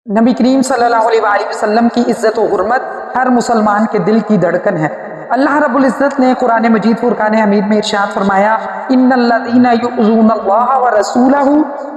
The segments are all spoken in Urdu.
نبی کریم صلی اللہ علیہ وآلہ وسلم کی عزت و حرمت ہر مسلمان کے دل کی دھڑکن ہے۔ اللہ رب العزت نے قرآن مجید فرقان حمید میں ارشاد فرمایا، ان الذین یؤذون اللہ ورسولہ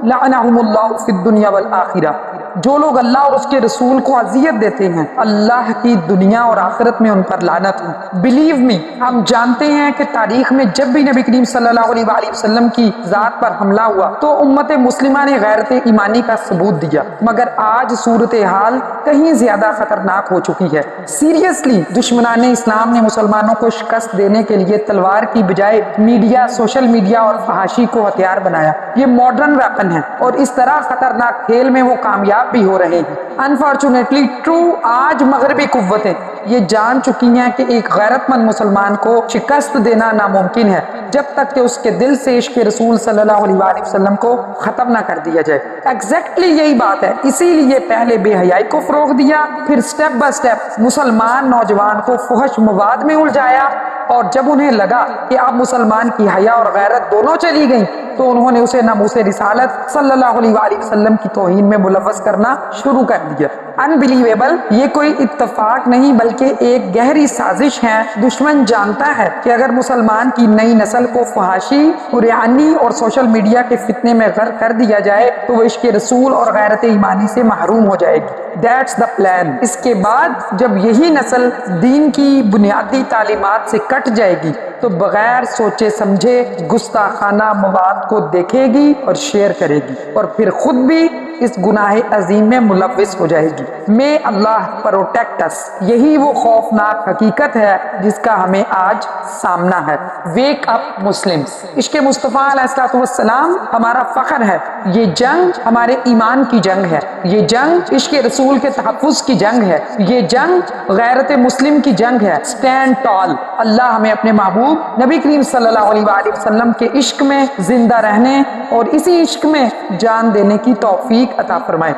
لعنہم اللہ فی الدنیا والآخرہ۔ جو لوگ اللہ اور اس کے رسول کو اذیت دیتے ہیں، اللہ کی دنیا اور آخرت میں ان پر لعنت ہو۔ بلیو می، ہم جانتے ہیں کہ تاریخ میں جب بھی نبی کریم صلی اللہ علیہ وآلہ وسلم کی ذات پر حملہ ہوا تو امت مسلمہ نے غیرت ایمانی کا ثبوت دیا، مگر آج صورتحال کہیں زیادہ خطرناک ہو چکی ہے۔ سیریسلی دشمنان اسلام نے مسلمانوں کو شکست دینے کے لیے تلوار کی بجائے میڈیا، سوشل میڈیا اور فحاشی کو ہتھیار بنایا۔ یہ ماڈرن ویپن ہے اور اس طرح خطرناک کھیل میں وہ کامیاب بھی ہو رہے ہیں۔ انفارچونیٹلی ٹرو، آج مغربی قوتیں یہ جان چکی ہیں کہ ایک غیرت مند مسلمان کو شکست دینا ناممکن ہے جب تک کہ اس کے دل سے عشق رسول صلی اللہ علیہ وآلہ وسلم کو ختم نہ کر دیا جائے۔ ایگزیکٹلی یہی بات ہے، اسی لیے پہلے بے حیائی کو فروغ دیا، پھر سٹیپ بائی سٹیپ مسلمان نوجوان کو فحش مواد میں الجھایا، اور جب انہیں لگا کہ اب مسلمان کی حیا اور غیرت دونوں چلی گئیں تو انہوں نے اسے ناموس رسالت صلی اللہ علیہ وآلہ وسلم کی توہین میں ملوث کرنا شروع کر دیا۔ انبلیویبل، یہ کوئی اتفاق نہیں بلکہ ایک گہری سازش ہے۔ دشمن جانتا ہے کہ اگر مسلمان کی نئی نسل کو فحاشی، قرآنی اور سوشل میڈیا کے فتنے میں غرق کر دیا جائے تو وہ عشق رسول اور غیرت ایمانی سے محروم ہو جائے گی۔ That's the plan۔ اس کے بعد جب یہی نسل دین کی بنیادی تعلیمات سے کٹ جائے گی تو بغیر سوچے سمجھے گستاخانہ مواد کو دیکھے گی اور شیئر کرے گی، اور پھر خود بھی اس گناہ عظیم میں ملوث ہو جائے گی۔ May Allah protect us۔ یہی وہ خوفناک حقیقت ہے جس کا ہمیں آج سامنا ہے۔ ویک اپ مسلمز، عشق مصطفیٰ علیہ السلام ہمارا فخر ہے۔ یہ جنگ ہمارے ایمان کی جنگ ہے، یہ جنگ عشق رسول کے تحفظ کی جنگ ہے، یہ جنگ غیرت مسلم کی جنگ ہے۔ اسٹینڈ ٹال۔ اللہ ہمیں اپنے محبوب نبی کریم صلی اللہ علیہ وآلہ وسلم کے عشق میں زندہ رہنے اور اسی عشق میں جان دینے کی توفیق عطا فرمائے۔